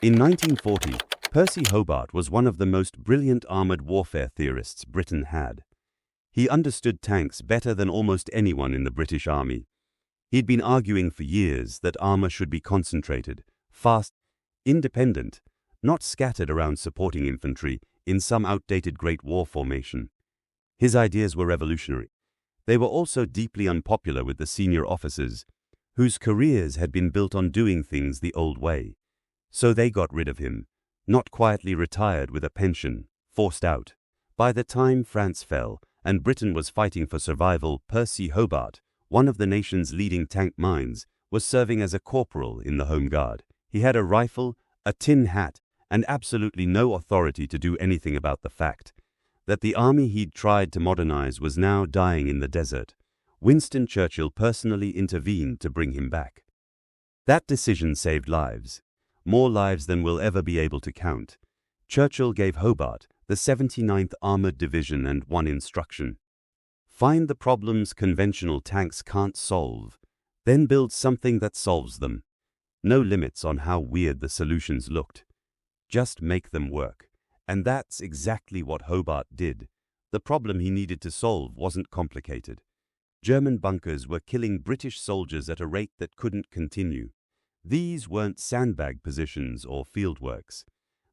In 1940, Percy Hobart was one of the most brilliant armored warfare theorists Britain had. He understood tanks better than almost anyone in the British Army. He'd been arguing for years that armor should be concentrated, fast, independent, not scattered around supporting infantry in some outdated Great War formation. His ideas were revolutionary. They were also deeply unpopular with the senior officers, whose careers had been built on doing things the old way. So they got rid of him, not quietly retired with a pension, forced out. By the time France fell and Britain was fighting for survival, Percy Hobart, one of the nation's leading tank minds, was serving as a corporal in the Home Guard. He had a rifle, a tin hat, and absolutely no authority to do anything about the fact that the army he'd tried to modernize was now dying in the desert. Winston Churchill personally intervened to bring him back. That decision saved lives, more lives than we'll ever be able to count. Churchill gave Hobart the 79th Armored Division and one instruction: find the problems conventional tanks can't solve, then build something that solves them. No limits on how weird the solutions looked. Just make them work. And that's exactly what Hobart did. The problem he needed to solve wasn't complicated. German bunkers were killing British soldiers at a rate that couldn't continue. These weren't sandbag positions or fieldworks.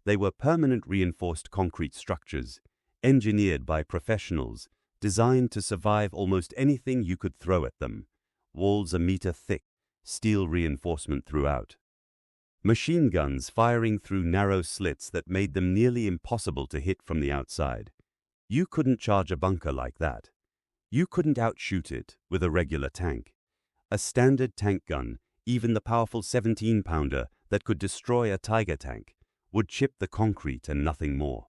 They were permanent reinforced concrete structures, engineered by professionals, designed to survive almost anything you could throw at them. Walls a meter thick, steel reinforcement throughout. Machine guns firing through narrow slits that made them nearly impossible to hit from the outside. You couldn't charge a bunker like that. You couldn't outshoot it with a regular tank. A standard tank gun, even the powerful 17-pounder that could destroy a Tiger tank, would chip the concrete and nothing more.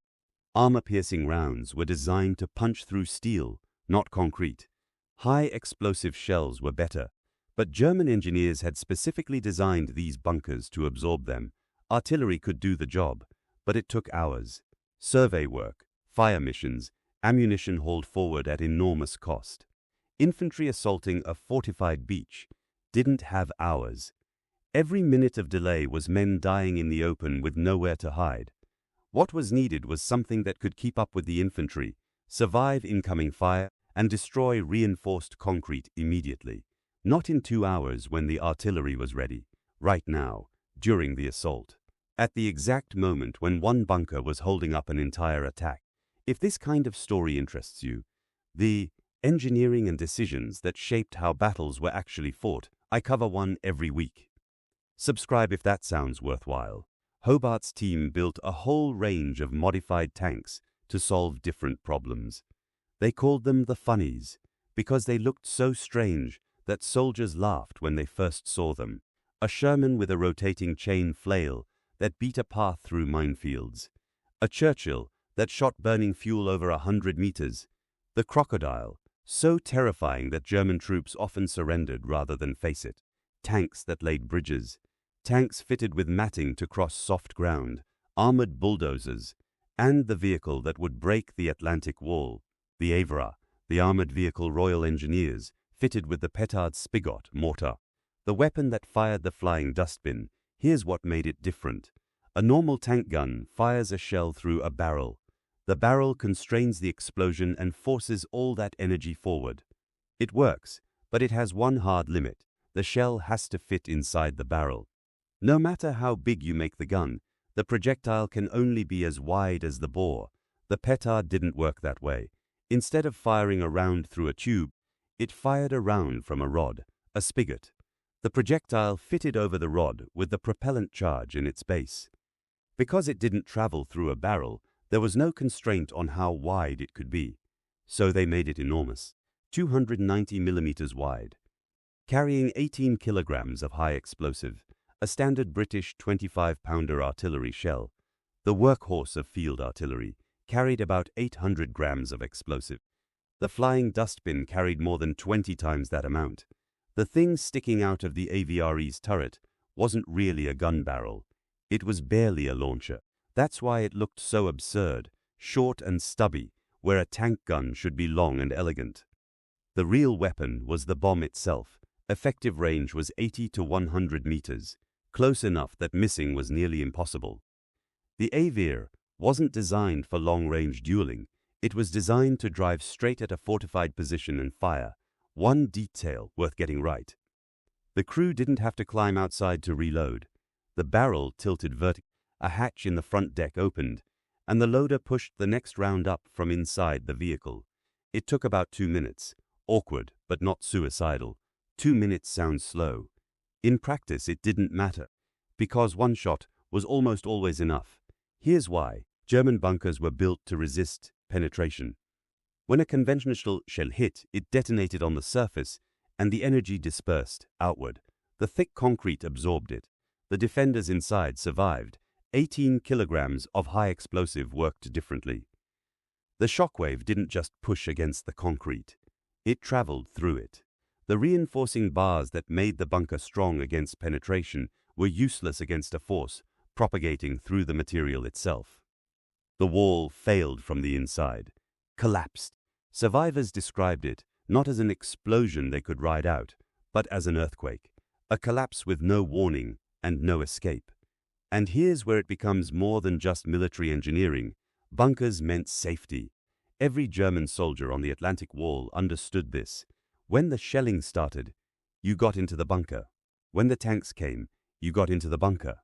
Armor-piercing rounds were designed to punch through steel, not concrete. High explosive shells were better, but German engineers had specifically designed these bunkers to absorb them. Artillery could do the job, but it took hours. Survey work, fire missions, ammunition hauled forward at enormous cost. Infantry assaulting a fortified beach didn't have hours. Every minute of delay was men dying in the open with nowhere to hide. What was needed was something that could keep up with the infantry, survive incoming fire, and destroy reinforced concrete immediately. Not in 2 hours when the artillery was ready, right now, during the assault. At the exact moment when one bunker was holding up an entire attack. If this kind of story interests you, the engineering and decisions that shaped how battles were actually fought, I cover one every week. Subscribe if that sounds worthwhile. Hobart's team built a whole range of modified tanks to solve different problems. They called them the Funnies because they looked so strange that soldiers laughed when they first saw them. A Sherman with a rotating chain flail that beat a path through minefields. A Churchill that shot burning fuel over 100 meters. The Crocodile, so terrifying that German troops often surrendered rather than face it. Tanks that laid bridges. Tanks fitted with matting to cross soft ground. Armored bulldozers. And the vehicle that would break the Atlantic Wall. The AVRE, the Armored Vehicle Royal Engineers, fitted with the Petard Mortar. The weapon that fired the flying Dustbin. Here's what made it different. A normal tank gun fires a shell through a barrel. The barrel constrains the explosion and forces all that energy forward. It works, but it has one hard limit. The shell has to fit inside the barrel. No matter how big you make the gun, the projectile can only be as wide as the bore. The Petard didn't work that way. Instead of firing a round through a tube, it fired a round from a rod, a spigot. The projectile fitted over the rod with the propellant charge in its base. Because it didn't travel through a barrel, there was no constraint on how wide it could be. So they made it enormous, 290 millimeters wide, carrying 18 kilograms of high explosive, a standard British 25-pounder artillery shell. The workhorse of field artillery carried about 800 grams of explosive. The flying Dustbin carried more than 20 times that amount. The thing sticking out of the AVRE's turret wasn't really a gun barrel. It was barely a launcher. That's why it looked so absurd, short and stubby, where a tank gun should be long and elegant. The real weapon was the bomb itself. Effective range was 80 to 100 meters. close enough that missing was nearly impossible. The AVRE wasn't designed for long-range dueling. It was designed to drive straight at a fortified position and fire. One detail worth getting right. The crew didn't have to climb outside to reload. The barrel tilted vertically, a hatch in the front deck opened, and the loader pushed the next round up from inside the vehicle. It took about 2 minutes. Awkward, but not suicidal. 2 minutes sounds slow. In practice, it didn't matter, because one shot was almost always enough. Here's why. German bunkers were built to resist penetration. When a conventional shell hit, it detonated on the surface, and the energy dispersed outward. The thick concrete absorbed it. The defenders inside survived. 18 kilograms of high explosive worked differently. The shockwave didn't just push against the concrete. It traveled through it. The reinforcing bars that made the bunker strong against penetration were useless against a force propagating through the material itself. The wall failed from the inside, collapsed. Survivors described it not as an explosion they could ride out, but as an earthquake, a collapse with no warning and no escape. And here's where it becomes more than just military engineering. Bunkers meant safety. Every German soldier on the Atlantic Wall understood this. When the shelling started, you got into the bunker. When the tanks came, you got into the bunker.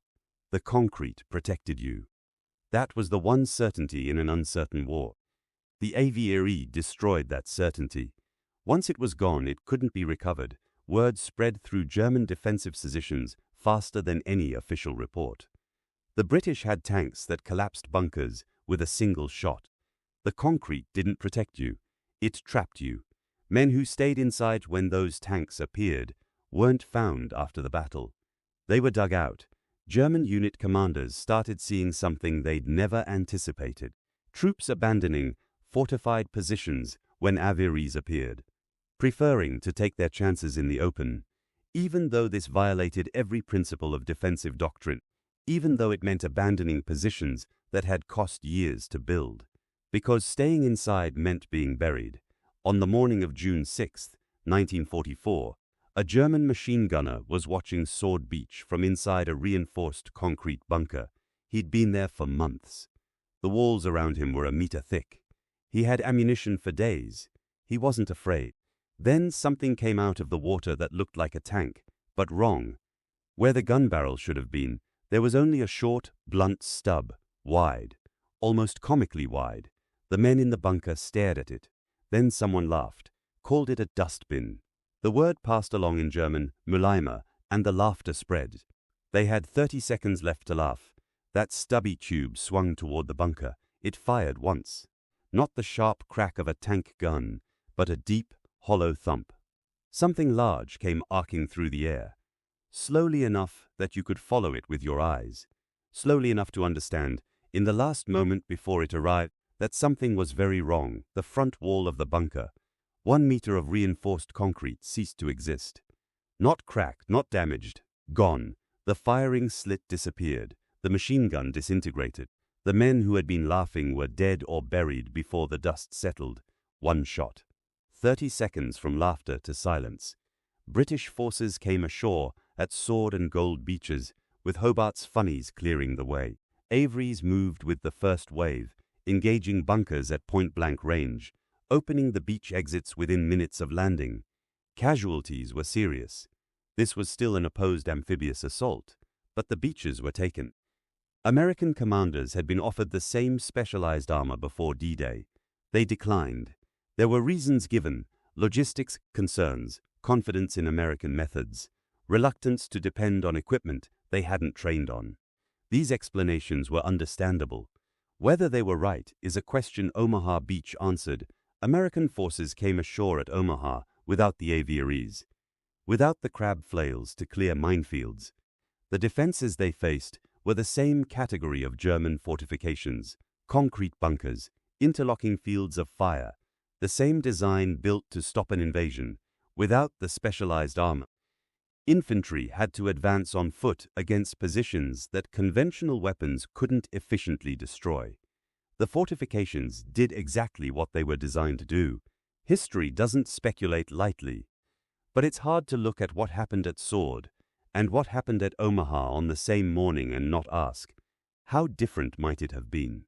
The concrete protected you. That was the one certainty in an uncertain war. The AVRE destroyed that certainty. Once it was gone, it couldn't be recovered. Word spread through German defensive positions faster than any official report. The British had tanks that collapsed bunkers with a single shot. The concrete didn't protect you. It trapped you. Men who stayed inside when those tanks appeared weren't found after the battle. They were dug out. German unit commanders started seeing something they'd never anticipated. Troops abandoning fortified positions when AVREs appeared, preferring to take their chances in the open, even though this violated every principle of defensive doctrine, even though it meant abandoning positions that had cost years to build. Because staying inside meant being buried. On the morning of June 6, 1944, a German machine gunner was watching Sword Beach from inside a reinforced concrete bunker. He'd been there for months. The walls around him were a meter thick. He had ammunition for days. He wasn't afraid. Then something came out of the water that looked like a tank, but wrong. Where the gun barrel should have been, there was only a short, blunt stub, wide, almost comically wide. The men in the bunker stared at it. Then someone laughed, called it a dustbin. The word passed along in German, Mülleimer, and the laughter spread. They had 30 seconds left to laugh. That stubby tube swung toward the bunker. It fired once. Not the sharp crack of a tank gun, but a deep, hollow thump. Something large came arcing through the air, slowly enough that you could follow it with your eyes, slowly enough to understand, in the last moment before it arrived, that something was very wrong. The front wall of the bunker, 1 meter of reinforced concrete, ceased to exist. Not cracked, not damaged, gone. The firing slit disappeared. The machine gun disintegrated. The men who had been laughing were dead or buried before the dust settled. One shot. 30 seconds from laughter to silence. British forces came ashore at Sword and Gold beaches, with Hobart's Funnies clearing the way. AVREs moved with the first wave, engaging bunkers at point-blank range, opening the beach exits within minutes of landing. Casualties were serious. This was still an opposed amphibious assault, but the beaches were taken. American commanders had been offered the same specialized armor before D-Day. They declined. There were reasons given: logistics concerns, confidence in American methods, reluctance to depend on equipment they hadn't trained on. These explanations were understandable. Whether they were right is a question Omaha Beach answered. American forces came ashore at Omaha without the AVREs, without the crab flails to clear minefields. The defenses they faced were the same category of German fortifications: concrete bunkers, interlocking fields of fire, the same design built to stop an invasion, without the specialized armor. Infantry had to advance on foot against positions that conventional weapons couldn't efficiently destroy. The fortifications did exactly what they were designed to do. History doesn't speculate lightly. But it's hard to look at what happened at Sword And what happened at Omaha on the same morning and not ask? How different might it have been?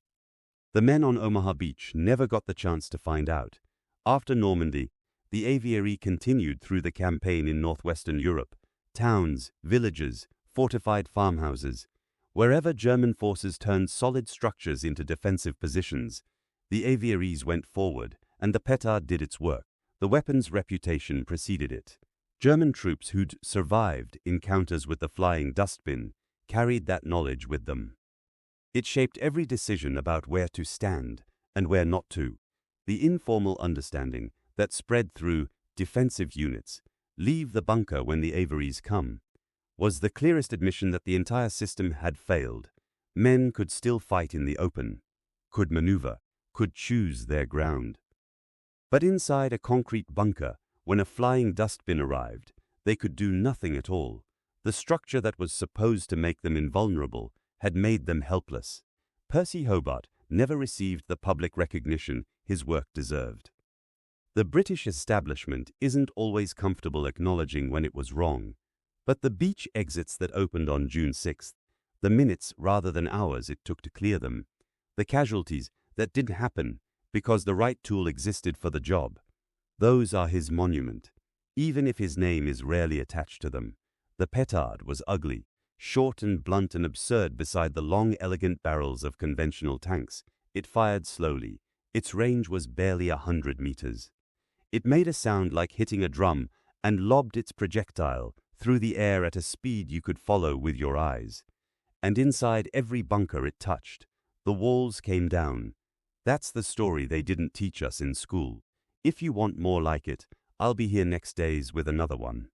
The men on Omaha Beach never got the chance to find out. After Normandy, the AVRE continued through the campaign in northwestern Europe. Towns, villages, fortified farmhouses. Wherever German forces turned solid structures into defensive positions, the AVREs went forward, and the Petard did its work. The weapon's reputation preceded it. German troops who'd survived encounters with the flying Dustbin carried that knowledge with them. It shaped every decision about where to stand and where not to. The informal understanding that spread through defensive units, leave the bunker when the AVREs come, was the clearest admission that the entire system had failed. Men could still fight in the open, could maneuver, could choose their ground. But inside a concrete bunker, when a flying Dustbin arrived, they could do nothing at all. The structure that was supposed to make them invulnerable had made them helpless. Percy Hobart never received the public recognition his work deserved. The British establishment isn't always comfortable acknowledging when it was wrong, but the beach exits that opened on June 6th, the minutes rather than hours it took to clear them, the casualties that didn't happen because the right tool existed for the job, those are his monument, even if his name is rarely attached to them. The Petard was ugly, short and blunt and absurd beside the long, elegant barrels of conventional tanks. It fired slowly. Its range was barely 100 meters. It made a sound like hitting a drum and lobbed its projectile through the air at a speed you could follow with your eyes. And inside every bunker it touched, the walls came down. That's the story they didn't teach us in school. If you want more like it, I'll be here next days with another one.